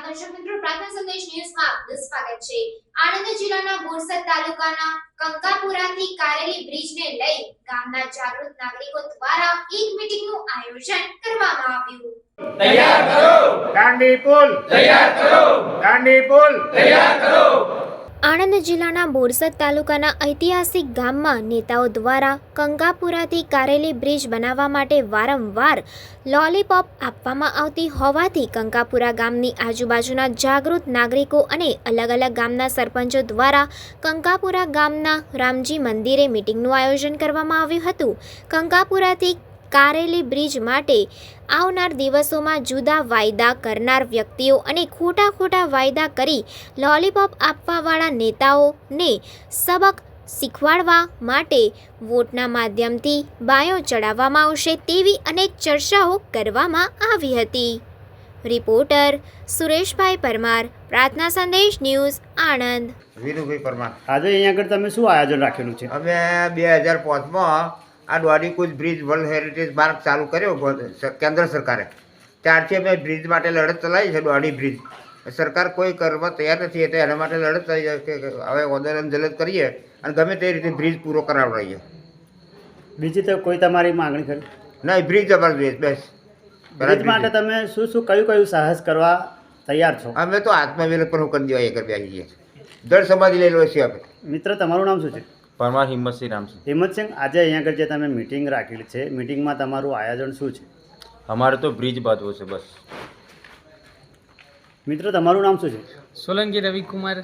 દર્શક મિત્રો, પ્રાર્થના સંદેશ ન્યૂઝમાં આપનું સ્વાગત છે। આણંદ જિલ્લાના બોરસદ તાલુકાના કંકાપુરાથી કારેલી બ્રિજને લઈ ગામના જાગૃત નાગરિકો દ્વારા એક મીટિંગનું આયોજન કરવામાં આવ્યું। તૈયાર કરો દાંડી પુલ, તૈયાર કરો દાંડી પુલ, તૈયાર કરો। આણંદ જિલ્લાના બોરસદ તાલુકાના ઐતિહાસિક ગામમાં નેતાઓ દ્વારા કંકાપુરાથી કારેલી બ્રિજ બનાવવા માટે વારંવાર લોલીપોપ આપવામાં આવતી હોવાથી કંકાપુરા ગામની આજુબાજુના જાગૃત નાગરિકો અને અલગ અલગ ગામના સરપંચો દ્વારા કંકાપુરા ગામના રામજી મંદિરે મીટિંગનું આયોજન કરવામાં આવ્યું હતું। કંકાપુરાથી કારેલી બ્રિજ માટે આવનાર દિવસોમાં જુદા વાયદા કરનાર વ્યક્તિઓ અને ખોટા વાયદા કરી લોલીપોપ આપવાવાળા નેતાઓને સબક શીખવાડવા માટે વોટના માધ્યમથી બાયો ચડાવવામાં આવશે તેવી અનેક ચર્ચાઓ કરવામાં આવી હતી। રિપોર્ટર સુરેશભાઈ પરમાર, પ્રાર્થના સંદેશ ન્યૂઝ, આણંદ। વિનુભાઈ પરમાર। આજે અહીંયા આગળ તમે શું આયોજન રાખેલું છે? અમે 2005માં આ દ્વારીકુંજ બ્રિજ વર્લ્ડ હેરિટેજ માર્ગ ચાલુ કર્યો કેન્દ્ર સરકારે, ત્યારથી અમે બ્રિજ માટે લડત ચલાવી છે। દ્વારી બ્રિજ સરકાર કોઈ કરવા તૈયાર નથી, એટલે એના માટે લડત ચલાવી છે કે હવે આંદોલન જલદ કરીએ અને ગમે તે રીતે બ્રિજ પૂરો કરાવડાવીએ। બીજી તો કોઈ તમારી માંગણી કરી નહીં, બ્રિજ અમારે જોઈએ બસ। બ્રિજ માટે તમે શું કયું સાહસ કરવા તૈયાર છો? અમે તો આત્મવિલોપન પણ કરી દેવા એ કરી બેસી છીએ, જળ સમાધિ લઈ લો છીએ અમે। મિત્ર, તમારું નામ શું છે? પરમાર હિંમતસિંહ રામસિંહ। હિંમતસિંહ, આજે અહીંયા આગળ જે તમે મિટિંગ રાખેલી છે, મિટિંગમાં તમારું આયોજન શું છે? અમારે તો બ્રિજ બાંધવો છે બસ। મિત્ર, તમારું નામ શું છે? સોલંકી રવિકુમાર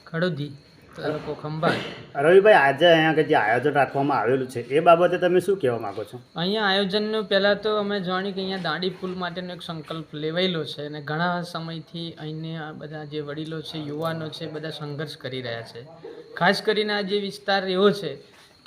ખડોદી, તાલુકો ખંભાત। રવિભાઈ, આજે અહીંયા આગળ જે આયોજન રાખવામાં આવેલું છે એ બાબતે તમે શું કહેવા માગો છો? અહીંયા આયોજનનું પહેલાં તો અમે જાણ્યું કે અહીંયા દાંડી પુલ માટેનો એક સંકલ્પ લેવાયેલો છે અને ઘણા સમયથી અહીંયા બધા જે વડીલો છે, યુવાનો છે, બધા સંઘર્ષ કરી રહ્યા છે। ખાસ કરીને આ જે વિસ્તાર એવો છે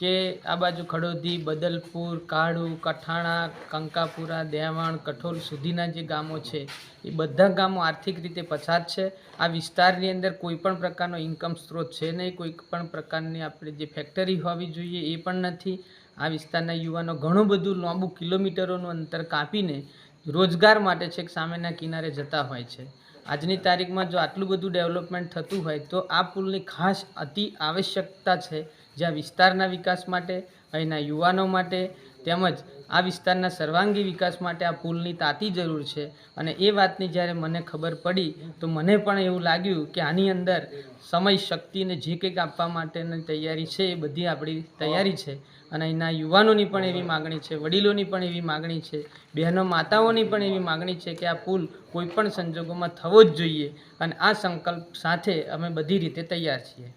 કે આ બાજુ ખડોદી, બદલપુર, કાળુ, કઠાણા, કંકાપુરા, દેવાણ, કઠોલ સુધીના જે ગામો છે એ બધા ગામો આર્થિક રીતે પછાત છે। આ વિસ્તારની અંદર કોઈ પણ પ્રકારનો ઇન્કમ સ્ત્રોત છે નહીં, કોઈ પણ પ્રકારની આપણે જે ફેક્ટરી હોવી જોઈએ એ પણ નથી। આ વિસ્તારના યુવાનો ઘણું બધું લાંબુ કિલોમીટરોનું અંતર કાપીને રોજગાર માટે છેક સામેના કિનારે જતા હોય છે। આજની તારીખમાં જો આટલું બધું ડેવલપમેન્ટ થતું હોય તો આ પુલની ખાસ અતિ આવશ્યકતા છે, જ્યાં વિસ્તારના વિકાસ માટે, અહીંના યુવાનો માટે તેમજ આ વિસ્તારના સર્વાંગી વિકાસ માટે આ પુલની તાતી જરૂર છે। અને એ વાતની જ્યારે મને ખબર પડી તો મને પણ એવું લાગ્યું કે આની અંદર સમય, શક્તિને જે કંઈક આપવા માટેની તૈયારી છે એ બધી આપણી તૈયારી છે। અને અહીંના યુવાનોની પણ એવી માગણી છે, વડીલોની પણ એવી માગણી છે, બહેનો માતાઓની પણ એવી માગણી છે કે આ પુલ કોઈ પણ સંજોગોમાં થવો જ જોઈએ અને આ સંકલ્પ સાથે અમે બધી રીતે તૈયાર છીએ।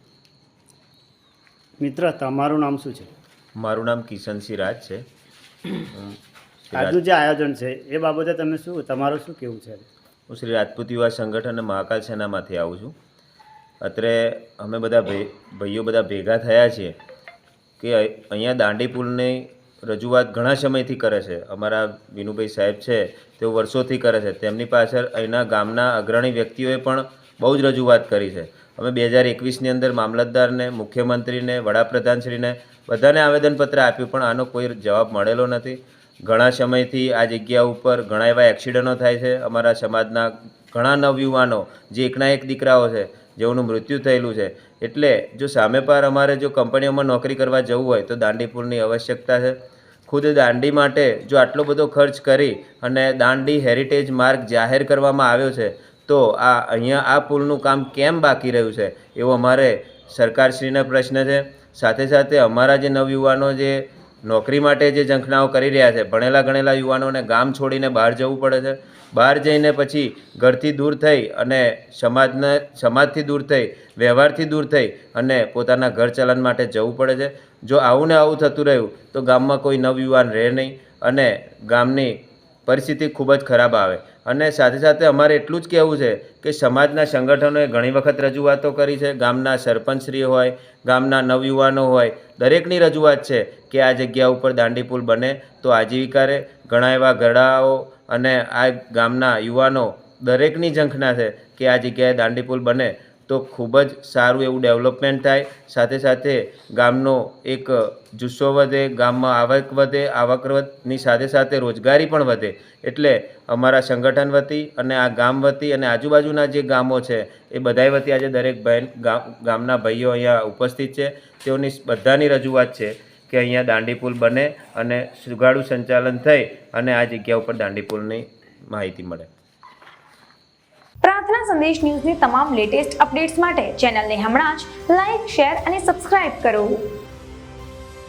મિત્ર, તમારું નામ શું છે? મારું નામ કિશનસિંહ રાજ છે। આજનું જે આયોજન છે એ બાબતે તમે તમારું શું કહેવું છે? હું શ્રી રાજપૂત યુવા સંગઠન અને મહાકાલ સેનામાંથી આવું છું। અત્રે અમે બધા ભાઈઓ બધા ભેગા થયા છીએ કે અહીંયા દાંડી પુલની રજૂઆત ઘણા સમયથી કરે છે। અમારા વિનુભાઈ સાહેબ છે તેઓ વર્ષોથી કરે છે, તેમની પાછળ અહીંના ગામના અગ્રણી વ્યક્તિઓએ પણ બહુ જ રજૂઆત કરી છે। અમે 2021ની અંદર મામલતદારને, મુખ્યમંત્રીને, વડાપ્રધાનશ્રીને બધાને આવેદનપત્ર આપ્યું, પણ આનો કોઈ જવાબ મળેલો નથી। ઘણા સમયથી આ જગ્યા ઉપર ઘણા એવા એક્સિડન્ટો થાય છે। અમારા સમાજના ઘણા નવયુવાનો જે એકના એક દીકરાઓ છે જેઓનું મૃત્યુ થયેલું છે, એટલે જો સામે પાર અમારે જો કંપનીઓમાં નોકરી કરવા જવું હોય તો દાંડી પુલની આવશ્યકતા છે। ખુદ દાંડી માટે જો આટલો બધો ખર્ચ કરી અને દાંડી હેરિટેજ માર્ગ જાહેર કરવામાં આવ્યો છે તો અહીંયા આ પુલનું કામ કેમ બાકી રહ્યું છે એવો અમારે સરકારશ્રીનો પ્રશ્ન છે। સાથે સાથે અમારા જે નવયુવાનો જે નોકરી માટે જે ઝંખનાઓ કરી રહ્યા છે, ભણેલા ગણેલા યુવાનોને ગામ છોડીને બહાર જવું પડે છે। બહાર જઈને પછી ઘરથી દૂર થઈ અને સમાજથી દૂર થઈ, વ્યવહારથી દૂર થઈ અને પોતાના ઘર ચલણ માટે જવું પડે છે। જો આવું ને આવું થતું રહ્યું તો ગામમાં કોઈ નવયુવાન રહે નહીં અને ગામની પરિસ્થિતિ ખૂબ જ ખરાબ આવે। અને સાથે સાથે અમારે એટલું જ કહેવું છે કે સમાજના સંગઠનોએ ઘણી વખત રજૂઆતો કરી છે, ગામના સરપંચશ્રી હોય, ગામના નવયુવાનો હોય, દરેકની રજૂઆત છે કે આ જગ્યા ઉપર દાંડી પુલ બને તો આજીવિકા રહે। ઘણા એવા ઘરડાઓ અને આ ગામના યુવાનો દરેકની ઝંખના છે કે આ જગ્યાએ દાંડી પુલ બને તો ખૂબ જ સારું એવું ડેવલપમેન્ટ થાય, સાથે સાથે ગામનો એક જુસ્સો વધે, ગામમાં આવકની સાથે સાથે રોજગારી પણ વધે. એટલે અમારા સંગઠન વતી અને આ ગામ વતી અને આજુબાજુના જે ગામો છે એ બધાય વતી આજે દરેક ગામના ભાઈઓ અહીંયા ઉપસ્થિત છે. તેઓની બધાની રજૂઆત છે કે અહીંયા દાંડી પુલ બને અને સુગાડું સંચાલન થઈ અને આ જગ્યા ઉપર દાંડી પુલની માહિતી મળે. પ્રાર્થના સંદેશ ન્યૂઝની તમામ લેટેસ્ટ અપડેટ્સ માટે ચેનલને હમણાં જ લાઇક, શેર અને સબસ્ક્રાઇબ કરો.